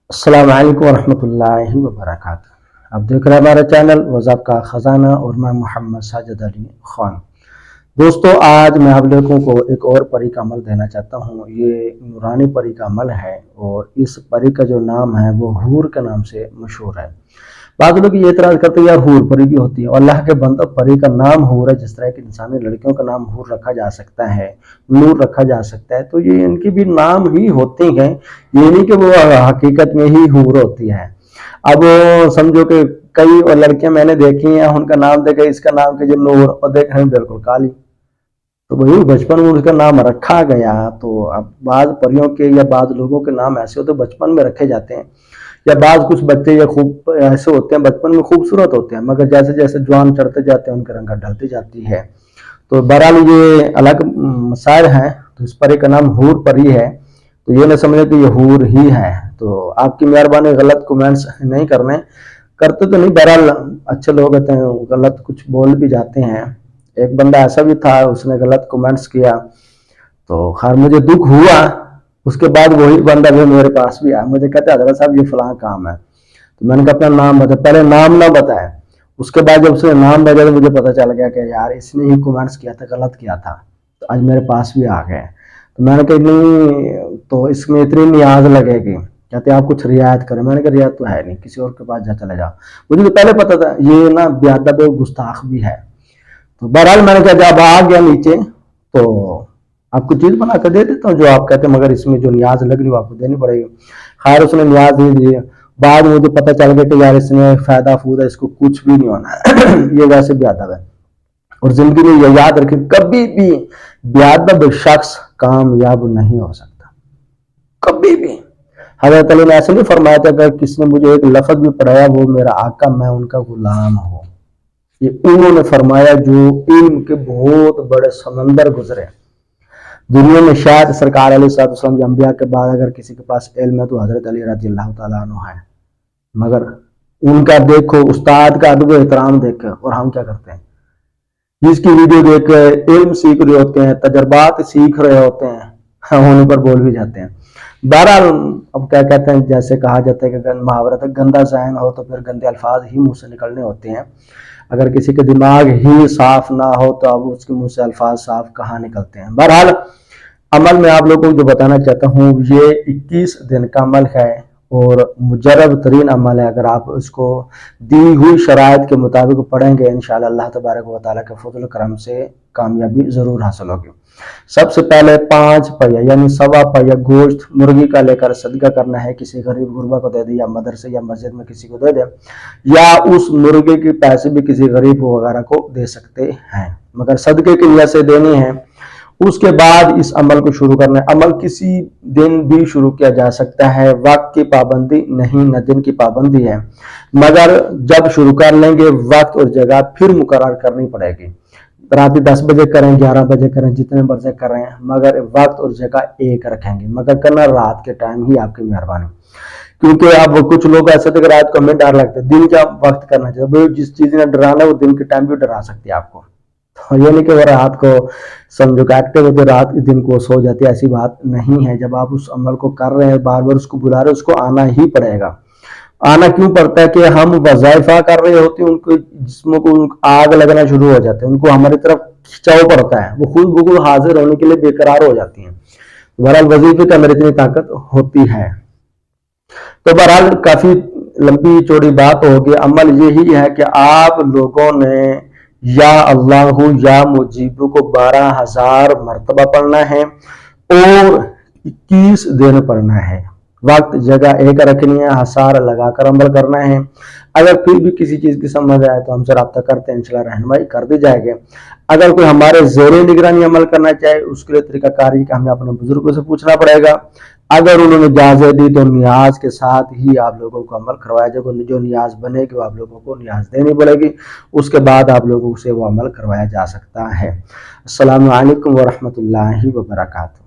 السلام علیکم ورحمۃ اللہ وبرکاتہ۔ آپ دیکھ رہے ہیں ہمارا چینل وضاحت کا خزانہ اور میں محمد ساجد علی خان۔ دوستو، آج میں آپ لوگوں کو ایک اور پری کا عمل دینا چاہتا ہوں۔ یہ نورانی پری کا عمل ہے اور اس پری کا جو نام ہے وہ حور کے نام سے مشہور ہے۔ بعض لوگ یہ اعتراض کرتے ہیں یار حور پری بھی ہوتی ہے، اور اللہ کے بندہ پری کا نام حور ہے، جس طرح کہ انسانی لڑکیوں کا نام حور رکھا جا سکتا ہے، نور رکھا جا سکتا ہے، تو یہ ان کی بھی نام ہی ہوتے ہیں، یہ نہیں کہ وہ حقیقت میں ہی حور ہوتی ہے۔ اب سمجھو کہ کئی لڑکیاں میں نے دیکھی ہیں، ان کا نام دیکھا، اس کا نام کہ جو نور، اور دیکھ رہے ہیں بالکل کالی، تو وہی بچپن میں اس کا نام رکھا گیا۔ تو اب بعض پریوں کے یا بعض لوگوں کے نام ایسے ہوتے بچپن میں رکھے جاتے ہیں، یا بعض کچھ بچے یا خوب ایسے ہوتے ہیں بچپن میں خوبصورت ہوتے ہیں، مگر جیسے جیسے جوان چڑھتے جاتے ہیں ان کے رنگت ڈھلتی جاتی ہے۔ تو بہرحال یہ الگ مسائل ہیں۔ تو اس پری کا نام حور پری ہے، تو یہ نہ سمجھے کہ یہ حور ہی ہے۔ تو آپ کی مہربانی غلط کومنٹس نہیں کرنے، کرتے تو نہیں، بہرحال اچھے لوگ ہوتے ہیں، غلط کچھ بول بھی جاتے ہیں۔ ایک بندہ ایسا بھی تھا، اس نے غلط کومنٹس کیا، تو خیر مجھے دکھ ہوا۔ اس کے بعد وہی بندہ بھی میرے پاس بھی آیا، مجھے کہتے حضرت صاحب یہ فلاں کام ہے، تو میں نے کہا اپنا نام بتا، پہلے نام نہ بتایا، اس کے بعد جب اس نے نام بتایا تو مجھے پتا چل گیا کہ یار اس نے ہی کومنٹس کیا تھا، غلط کیا تھا، تو آج میرے پاس بھی آ گئے۔ تو میں نے کہا نہیں، تو اس میں اتنی نیاز لگے گی، کہتے آپ کچھ رعایت کریں۔ میں نے کہا رعایت تو ہے نہیں، کسی اور کے پاس جا چلے جاؤ، مجھے تو پہلے پتا تھا یہ نا بے ادب گستاخ بھی ہے۔ تو بہرحال میں نے کہا جب آ گیا نیچے تو آپ کو چیز بنا کر دے دیتا ہوں جو آپ کہتے ہیں، مگر اس میں جو نیاز لگ رہی ہے آپ کو دینی پڑے گی۔ خیر اس نے نیاز نہیں دی، بعد مجھے پتہ چل گیا کہ یار اس نے فائدہ فودہ، اس کو کچھ بھی نہیں ہونا یہ ویسے بے ادب ہے۔ اور زندگی میں یہ یاد رکھیں، کبھی بھی بے ادب شخص کامیاب نہیں ہو سکتا، کبھی بھی۔ حضرت علی نے ایسے نہیں فرمایا تھا کہ کس نے مجھے ایک لفظ بھی پڑھایا وہ میرا آقا، میں ان کا غلام ہوں، یہ انہوں نے فرمایا جو علم کے بہت بڑے سمندر گزرے۔ دنیا میں شاید سرکار علیہ السلام انبیاء کے بعد اگر کسی کے پاس علم ہے تو حضرت علی رضی اللہ تعالیٰ عنہ ہے، مگر ان کا دیکھو استاد کا ادب و احترام دیکھ کر، اور ہم کیا کرتے ہیں، جس کی ویڈیو دیکھ کے علم سیکھ رہے ہوتے ہیں، تجربات سیکھ رہے ہوتے ہیں، ہونے پر بول بھی جاتے ہیں۔ بہرحال اب کیا کہتے ہیں، جیسے کہا جاتا ہے کہ محاورت ہے گندا ذہن ہو تو پھر گندے الفاظ ہی منہ سے نکلنے ہوتے ہیں۔ اگر کسی کے دماغ ہی صاف نہ ہو تو اب اس کے منہ سے الفاظ صاف کہاں نکلتے ہیں۔ بہرحال عمل میں آپ لوگوں کو جو بتانا چاہتا ہوں، یہ 21 دن کا عمل ہے اور مجرب ترین عمل ہے۔ اگر آپ اس کو دی ہوئی شرائط کے مطابق پڑھیں گے انشاءاللہ اللہ تبارک و تعالیٰ کے فضل و کرم سے کامیابی ضرور حاصل ہوگی۔ سب سے پہلے 5 پیا یعنی 1.25 پیا گوشت مرغی کا لے کر صدقہ کرنا ہے، کسی غریب غربا کو دے دے، یا مدرسے یا مسجد میں کسی کو دے دے، یا اس مرغے کے پیسے بھی کسی غریب وغیرہ کو دے سکتے ہیں، مگر صدقے کی نیت سے دینے ہیں۔ اس کے بعد اس عمل کو شروع کرنا ہے۔ عمل کسی دن بھی شروع کیا جا سکتا ہے، وقت کی پابندی نہیں، نہ دن کی پابندی ہے، مگر جب شروع کر لیں گے وقت اور جگہ پھر مقرر کرنی پڑے گی۔ رات 10 بجے کریں، 11 بجے کریں، جتنے بجے کریں، مگر وقت اور جگہ ایک رکھیں گے، مگر کرنا رات کے ٹائم ہی، آپ کی مہربانی۔ کیونکہ اب کچھ لوگ ایسے تھے کہ رات کو ہمیں ڈر لگتا ہے، دن کا وقت کرنا چاہیے، جس چیز نے ڈرانا ہے وہ دن کے ٹائم بھی ڈرا سکتی ہے آپ کو۔ یہ نہیں کہ وہ رات کو سمجھو کہ ایکٹیو ہوتے رات دن کو سو جاتی، ایسی بات نہیں ہے۔ جب آپ اس عمل کو کر رہے ہیں، بار بار اس کو بلا رہے ہیں، اس کو آنا ہی پڑے گا۔ آنا کیوں پڑتا ہے کہ ہم وظائفہ کر رہے ہوتے ہیں، ان کے جسموں کو آگ لگنا شروع ہو جاتے ہیں، ان کو ہماری طرف کھچاؤ پڑتا ہے، وہ خود بخود حاضر ہونے کے لیے بے قرار ہو جاتی ہیں۔ بہرحال وظیفے کا میرے اتنی طاقت ہوتی ہے۔ تو بہرحال کافی لمبی چوڑی بات ہوگی، عمل یہی ہے کہ آپ لوگوں نے یا اللہ یا مجیب کو 12,000 مرتبہ پڑھنا ہے اور 21 دن پڑھنا ہے، وقت جگہ ایک رکھنی ہے، حسار لگا کر عمل کرنا ہے۔ اگر پھر بھی کسی چیز کی سمجھ آئے تو ہم سے رابطہ کرتے ہیں، انشاءاللہ رہنمائی کر دی جائے گی۔ اگر کوئی ہمارے زیر نگرانی عمل کرنا چاہے اس کے لیے طریقہ کاری کا ہمیں اپنے بزرگوں سے پوچھنا پڑے گا۔ اگر انہوں نے اجازت دی تو نیاز کے ساتھ ہی آپ لوگوں کو عمل کروایا جائے گا، جو نیاز بنے گی وہ آپ لوگوں کو نیاز دینی پڑے گی، اس کے بعد آپ لوگوں سے وہ عمل کروایا جا سکتا ہے۔ السلام علیکم ورحمۃ اللہ وبرکاتہ۔